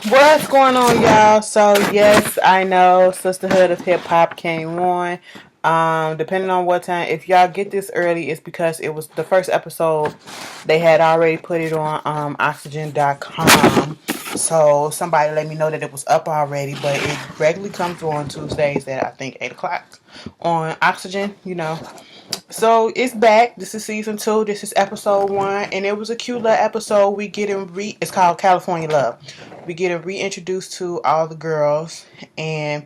What's going on, y'all? So yes, I know Sisterhood of Hip Hop came on. Depending on what time, if y'all get this early, it's because it was the first episode. They had already put it on oxygen.com. So somebody let me know that it was up already, but it regularly comes on Tuesdays at I think 8 o'clock on Oxygen. So it's back. This is season 2. This is episode 1, and it was a cute little episode. We getting it's called California Love. We getting reintroduced to all the girls, and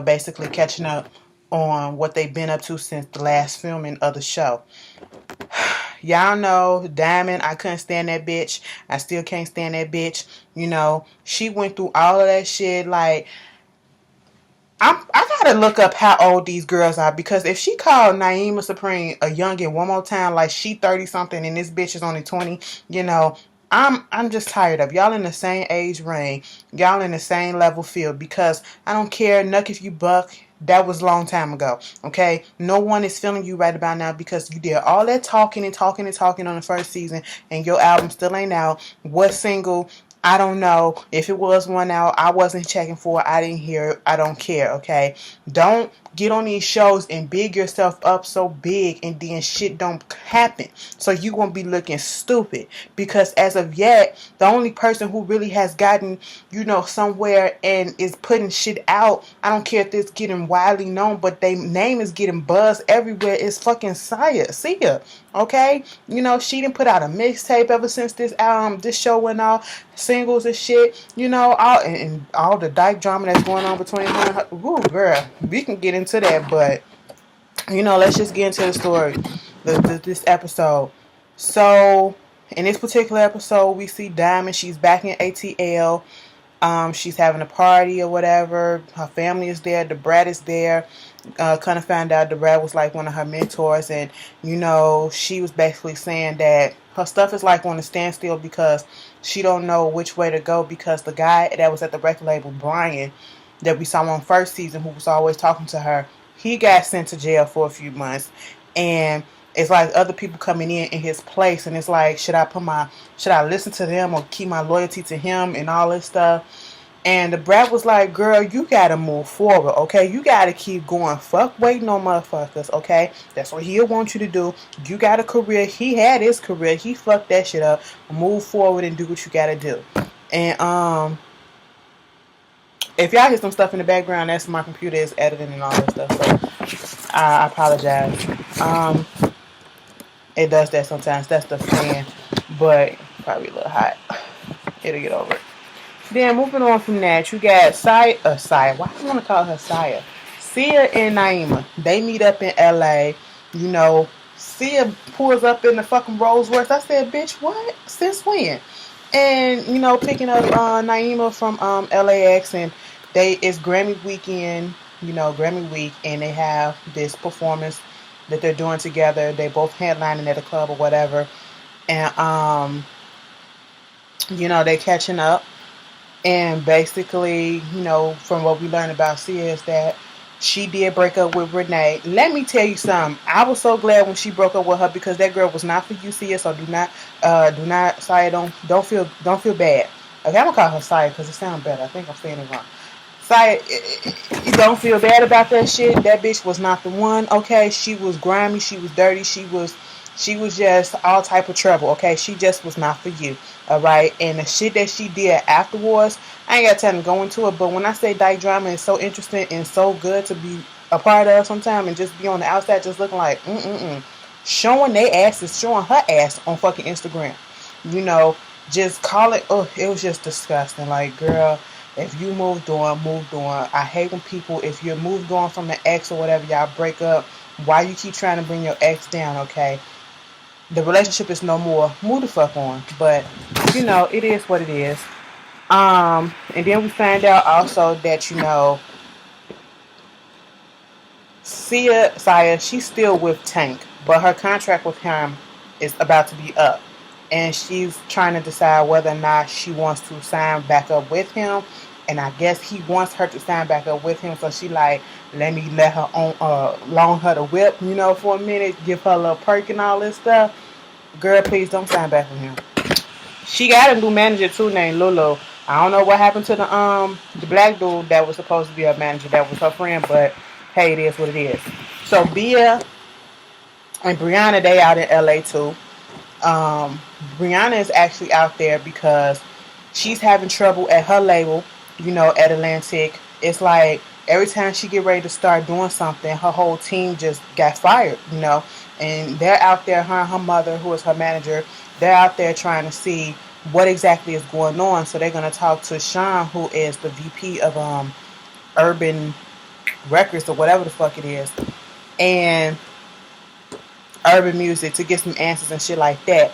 basically catching up on what they've been up to since the last filming of the show. Y'all know Diamond, I couldn't stand that bitch. I still can't stand that bitch. She went through all of that shit. Like, I gotta look up how old these girls are, because if she called Naima Supreme a youngin' one more time, like she 30 something and this bitch is only 20, I'm just tired of y'all in the same age range, y'all in the same level field, because I don't care, Nuck, if you buck. That was a long time ago. Okay, no one is feeling you right about now because you did all that talking and talking and talking on the first season, and your album still ain't out. What single? I don't know. If it was one out, I wasn't checking for it. I didn't hear it. I don't care, okay? Don't get on these shows and big yourself up so big and then shit don't happen. So you won't be looking stupid. Because as of yet, the only person who really has gotten, somewhere and is putting shit out, I don't care if it's getting widely known, but their name is getting buzzed everywhere, is fucking Sia. Okay? She didn't put out a mixtape ever since this show went off. Singles and shit, all the dyke drama that's going on between her and her. Ooh, girl, we can get into that, but let's just get into the story. This episode. So, in this particular episode, we see Diamond. She's back in ATL. She's having a party or whatever. Her family is there. The brat is there. Kind of found out the brat was like one of her mentors, and she was basically saying that her stuff is like on a standstill because she don't know which way to go, because the guy that was at the record label, Brian, that we saw on first season, who was always talking to her, he got sent to jail for a few months, and it's like other people coming in his place, and it's like, should I listen to them or keep my loyalty to him and all this stuff? And the brat was like, girl, you gotta move forward, okay? You gotta keep going. Fuck waiting on motherfuckers, okay? That's what he'll want you to do. You got a career. He had his career. He fucked that shit up. Move forward and do what you gotta do. And if y'all hear some stuff in the background, that's my computer is editing and all that stuff. So I apologize. It does that sometimes. That's the fan. But probably a little hot. It'll get over it. Then moving on from that, you got Sia. Why do you want to call her Sia? Sia and Naima. They meet up in LA. Sia pulls up in the fucking Rolls Royce. I said, bitch, what? Since when? And, picking up Naima from LAX, and it's Grammy weekend, Grammy week, and they have this performance that they're doing together. They both headlining at a club or whatever. And they catching up. And basically, from what we learned about Sia is that she did break up with Renee. Let me tell you something. I was so glad when she broke up with her, because that girl was not for you, Sia. So do not, Sia, don't feel bad. Okay, I'm gonna call her Sia because it sounds better. I think I'm saying it wrong. Sia, don't feel bad about that shit. That bitch was not the one. Okay, she was grimy. She was dirty. She was just all type of trouble. Okay, she just was not for you. Alright, and the shit that she did afterwards, I ain't got time to go into it, but when I say dyke drama is so interesting and so good to be a part of sometime, and just be on the outside just looking like showing their asses, showing her ass on fucking Instagram, just call it, it was just disgusting. Like, girl, if you moved on. I hate when people, if you're moved on from the ex or whatever, y'all break up, why you keep trying to bring your ex down? Okay, the relationship is no more. Move the fuck on. But it is what it is. And then we find out also that Sia, she's still with Tank, but her contract with him is about to be up, and she's trying to decide whether or not she wants to sign back up with him. And I guess he wants her to sign back up with him, so she like, let me let her loan her the whip, for a minute, give her a little perk and all this stuff. Girl, please don't sign back with him. She got a new manager too named Lulu, I don't know what happened to the black dude that was supposed to be her manager. That was her friend, but hey, it is what it is. So Bia and Brianna, they out in LA too. Um, Brianna is actually out there because she's having trouble at her label, at Atlantic. It's like every time she get ready to start doing something, her whole team just got fired. And they're out there, her and her mother, who is her manager, they're out there trying to see what exactly is going on. So they're gonna talk to Sean, who is the VP of Urban Records or whatever the fuck it is, and urban music to get some answers and shit like that.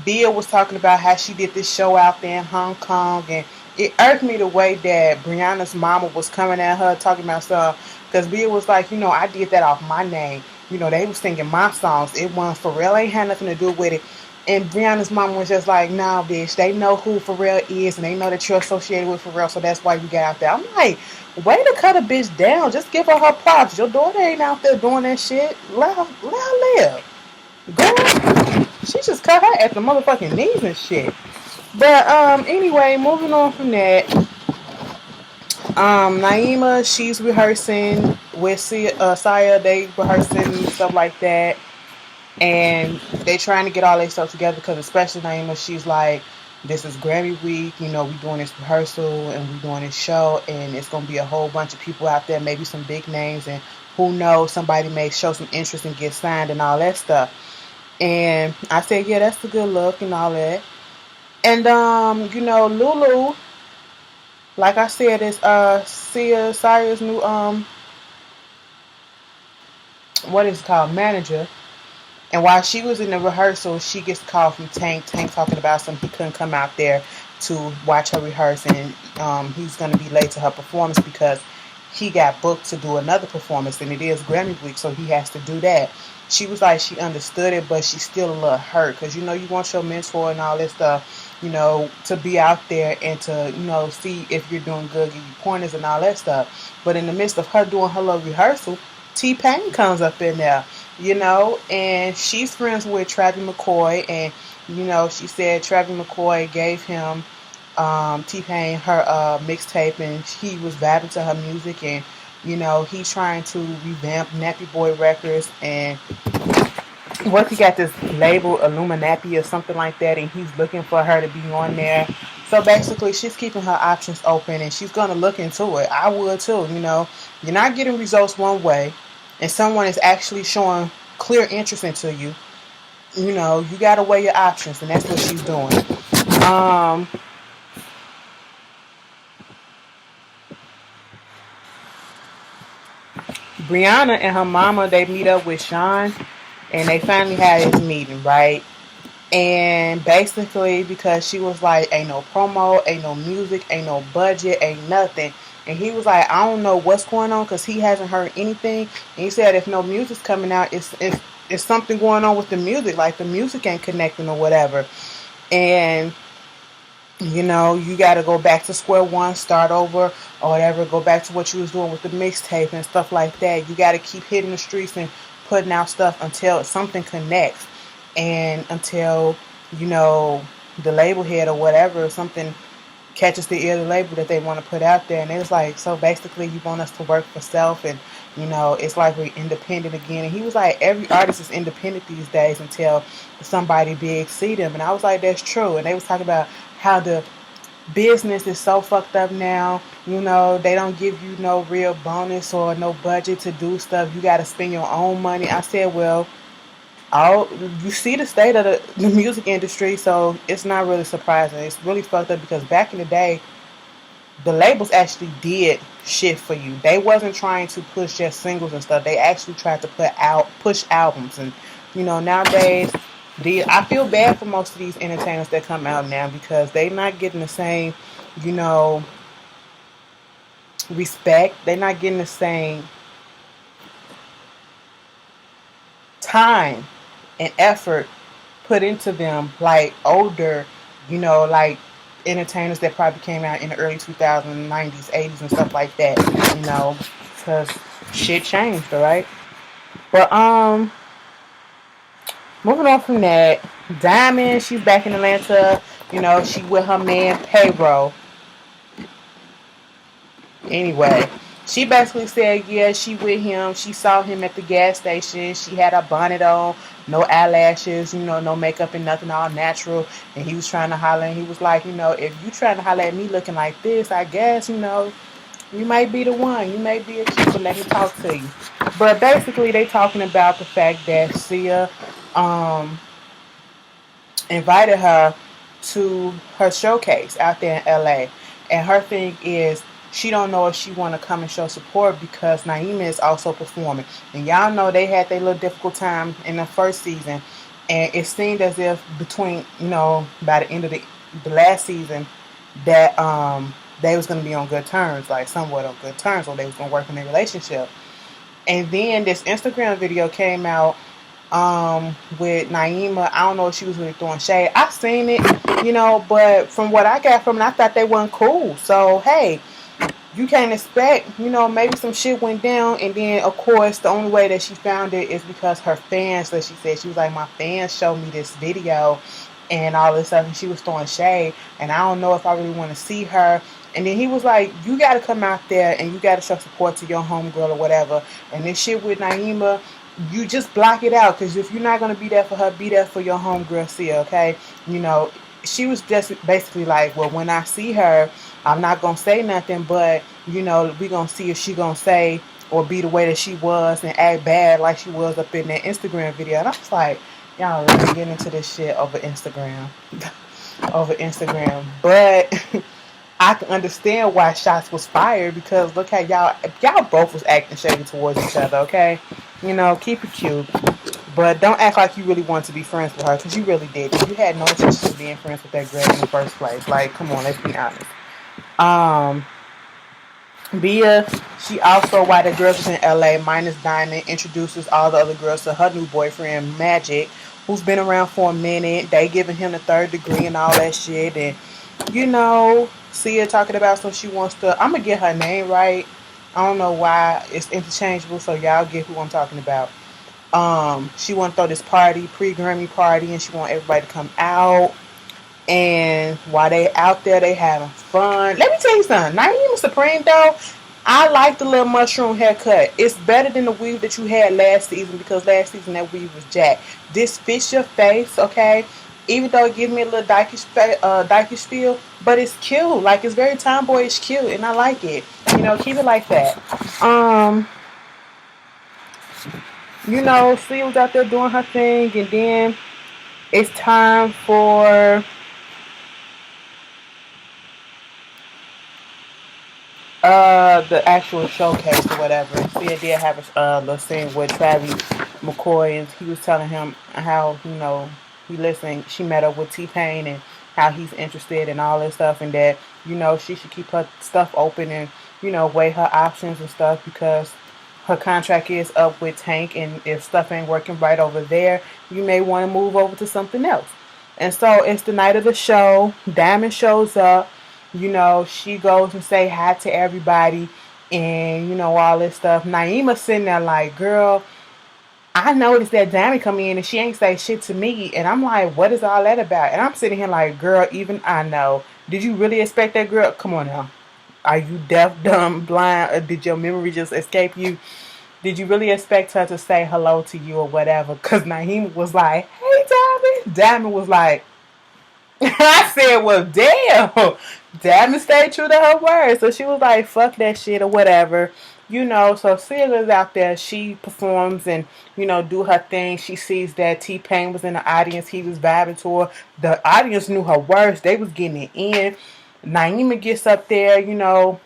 Bia was talking about how she did this show out there in Hong Kong, and it irked me the way that Brianna's mama was coming at her talking about stuff. Because Bia was like, I did that off my name. They was singing my songs. It wasn't Pharrell. Ain't had nothing to do with it. And Brianna's mama was just like, nah, bitch. They know who Pharrell is, and they know that you're associated with Pharrell, so that's why you got out there. I'm like, way to cut a bitch down. Just give her props. Your daughter ain't out there doing that shit. Let her live. Girl, she just cut her at the motherfucking knees and shit. But anyway, moving on from that, Naima, she's rehearsing with Saya. They rehearsing and stuff like that, and they trying to get all their stuff together because especially Naima, she's like, this is Grammy week. We doing this rehearsal and we doing this show, and it's gonna be a whole bunch of people out there, maybe some big names, and who knows, somebody may show some interest and get signed and all that stuff. And I said, yeah, that's a good look and all that. And Lulu, like I said, is Saya's new what is it called, manager. And while she was in the rehearsal, she gets a call from Tank. Tank talking about something he couldn't come out there to watch her rehearse, and he's gonna be late to her performance because he got booked to do another performance, and it is Grammy week, so he has to do that. She was like, she understood it, but she's still a little hurt because you want your mentor and all this stuff, to be out there and to see if you're doing good, give you pointers and all that stuff. But in the midst of her doing her little rehearsal, T-Pain comes up in there, and she's friends with Travis McCoy, and she said Travis McCoy gave him T-Pain her mixtape, and he was vibing to her music, and he's trying to revamp Nappy Boy Records, and what he got this label Illuminati or something like that, and he's looking for her to be on there. So basically, she's keeping her options open, and she's gonna look into it. I would too. You're not getting results one way, and someone is actually showing clear interest into you. You gotta weigh your options, and that's what she's doing. Um, Brianna and her mama, they meet up with Sean, and they finally had this meeting, right? And basically, because she was like, ain't no promo, ain't no music, ain't no budget, ain't nothing. And he was like, I don't know what's going on because he hasn't heard anything. And he said, if no music's coming out, it's something going on with the music. Like the music ain't connecting or whatever. And you got to go back to square one, start over or whatever. Go back to what you was doing with the mixtape and stuff like that. You got to keep hitting the streets and putting out stuff until something connects, and until the label head or whatever, something catches the ear of the label that they want to put out there. And it was like, so basically you want us to work for self, and it's like we're independent again. And he was like, every artist is independent these days until somebody big see them. And I was like, that's true. And they was talking about how the business is so fucked up now. They don't give you no real bonus or no budget to do stuff. You got to spend your own money. I said, well, you see the state of the music industry, so it's not really surprising. It's really fucked up because back in the day, the labels actually did shit for you. They wasn't trying to push just singles and stuff. They actually tried to push albums. And nowadays, I feel bad for most of these entertainers that come out now because they not getting the same respect. They're not getting the same time and effort put into them like older, like entertainers that probably came out in the early 2000s, 90s, 80s and stuff like that, because shit changed, alright? But moving on from that, Diamond, she's back in Atlanta. She with her man Payroll. Anyway, she basically said, yeah, she with him. She saw him at the gas station. She had her bonnet on, no eyelashes, no makeup and nothing, all natural. And he was trying to holler, and he was like, if you trying to holler at me looking like this, I guess, you might be the one. You may be a keeper. Let me talk to you. But basically, they talking about the fact that Sia, um, invited her to her showcase out there in LA. And her thing is she don't know if she want to come and show support because Naima is also performing. And y'all know they had their little difficult time in the first season. And it seemed as if between, by the end of the last season that they was going to be on good terms, like somewhat on good terms, or they was going to work on their relationship. And then this Instagram video came out with Naima. I don't know if she was really throwing shade. I seen it, but from what I got from it, I thought they weren't cool. So hey, you can't expect, maybe some shit went down, and then of course the only way that she found it is because her fans, that she said, she was like, my fans showed me this video and all this stuff, and she was throwing shade, and I don't know if I really want to see her. And then he was like, you got to come out there and you got to show support to your homegirl or whatever. And this shit with Naima, you just block it out, because if you're not going to be there for her, be there for your homegirl Sia, okay? She was just basically like, well, when I see her, I'm not going to say nothing, but, we going to see if she going to say or be the way that she was and act bad like she was up in that Instagram video. And I was like, y'all really getting into this shit over Instagram. over Instagram. But I can understand why shots was fired, because look how y'all both was acting shady towards each other, okay? Keep it cute. But don't act like you really want to be friends with her, because you really did. You had no intention of being friends with that girl in the first place. Like, come on, let's be honest. Bia, she also, while the girls was in LA, minus Diamond, introduces all the other girls to her new boyfriend, Magic, who's been around for a minute. They giving him the third degree and all that shit. And, Sia talking about some she wants to, I'm going to get her name right. I don't know why it's interchangeable, so y'all get who I'm talking about. She want to throw this party, pre-Grammy party, and she want everybody to come out. And while they out there, they having fun. Let me tell you something. Naima Supreme, though, I like the little mushroom haircut. It's better than the weave that you had last season, because last season that weave was jacked. This fits your face, okay? Even though it gives me a little dykish feel, but it's cute. Like, it's very tomboyish cute, and I like it. Keep it like that. Sia was out there doing her thing, and then it's time for the actual showcase or whatever. Sia did have a little scene with Travis McCoy, and he was telling him how, he listened. She met up with T-Pain and how he's interested in all this stuff, and that, she should keep her stuff open and, weigh her options and stuff, because her contract is up with Tank, and if stuff ain't working right over there, you may want to move over to something else. And so it's the night of the show. Diamond shows up. She goes and say hi to everybody and, all this stuff. Naima sitting there like, girl, I noticed that Diamond come in and she ain't say shit to me. And I'm like, what is all that about? And I'm sitting here like, girl, even I know. Did you really expect that girl? Come on now. Are you deaf, dumb, blind, or did your memory just escape you? Did you really expect her to say hello to you or whatever? Because Naima was like, hey, Diamond. Diamond was like, I said, well, damn. Diamond stayed true to her word. So she was like, fuck that shit or whatever. So Sia is out there. She performs and, do her thing. She sees that T-Pain was in the audience. He was vibing to her. The audience knew her words. They was getting it in. Naima gets up there,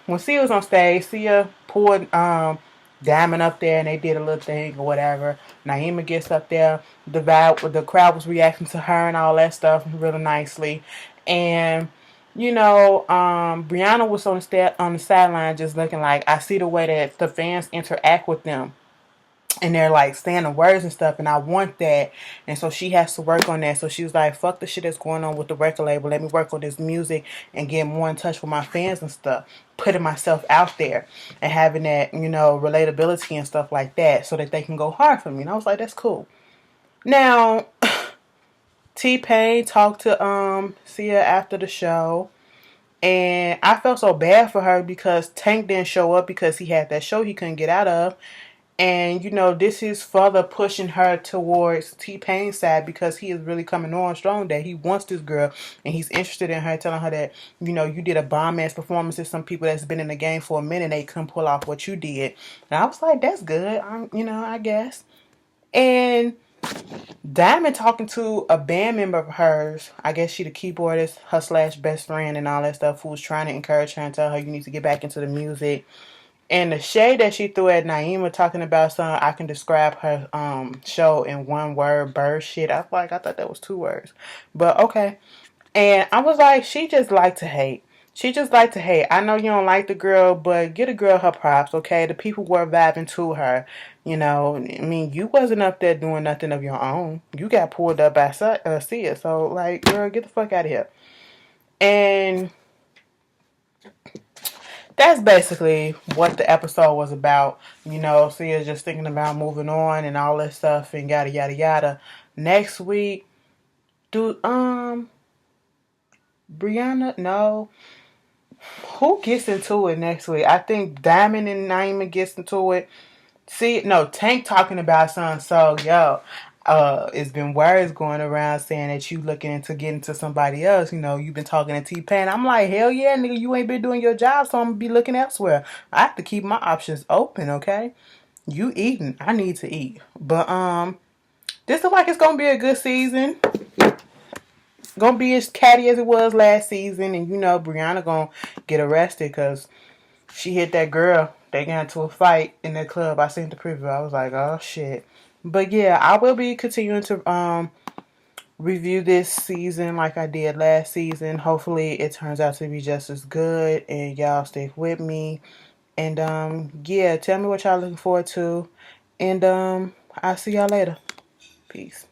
when Sia was on stage, Sia pulled Diamond up there and they did a little thing or whatever. Naima gets up there, the crowd was reacting to her and all that stuff really nicely. And Brianna was on the sideline just looking like, I see the way that the fans interact with them. And they're like saying the words and stuff, and I want that. And so she has to work on that. So she was like, fuck the shit that's going on with the record label. Let me work on this music and get more in touch with my fans and stuff. Putting myself out there and having that, relatability and stuff like that, so that they can go hard for me. And I was like, that's cool. Now, T-Pain talked to Sia after the show. And I felt so bad for her because Tank didn't show up because he had that show he couldn't get out of. And, you know, this is further pushing her towards T-Pain's side because he is really coming on strong that he wants this girl and he's interested in her, telling her that, you know, you did a bomb-ass performance. There's some people that's been in the game for a minute, they couldn't pull off what you did. And I was like, that's good, I guess. And Diamond talking to a band member of hers, I guess she the keyboardist, her slash best friend and all that stuff, who was trying to encourage her and tell her you need to get back into the music. And the shade that she threw at Naima talking about something, I can describe her show in one word, bird shit. I thought that was 2 words. But okay. And I was like, she just like to hate. She just like to hate. I know you don't like the girl, but get a girl her props, okay? The people were vibing to her. You know, I mean, you wasn't up there doing nothing of your own. You got pulled up by Sia. So, like, girl, get the fuck out of here. And that's basically what the episode was about. You know, Sia's just thinking about moving on and all that stuff and yada, yada, yada. Next week, Brianna, no. Who gets into it next week? I think Diamond and Naima gets into it. See, no, Tank talking about something. So, yo, it's been words going around saying that you looking into getting to somebody else. You know, you've been talking to T-Pain. I'm like, hell yeah, nigga, you ain't been doing your job, so I'm gonna be looking elsewhere. I have to keep my options open, okay? You eating, I need to eat. But this looks like it's gonna be a good season. Gonna be as catty as it was last season, and you know Brianna gonna get arrested because she hit that girl. They got into a fight in that club. I seen the preview. I was like, oh shit. But yeah, I will be continuing to review this season like I did last season. Hopefully it turns out to be just as good and y'all stick with me. And yeah, tell me what y'all looking forward to. And I'll see y'all later. Peace.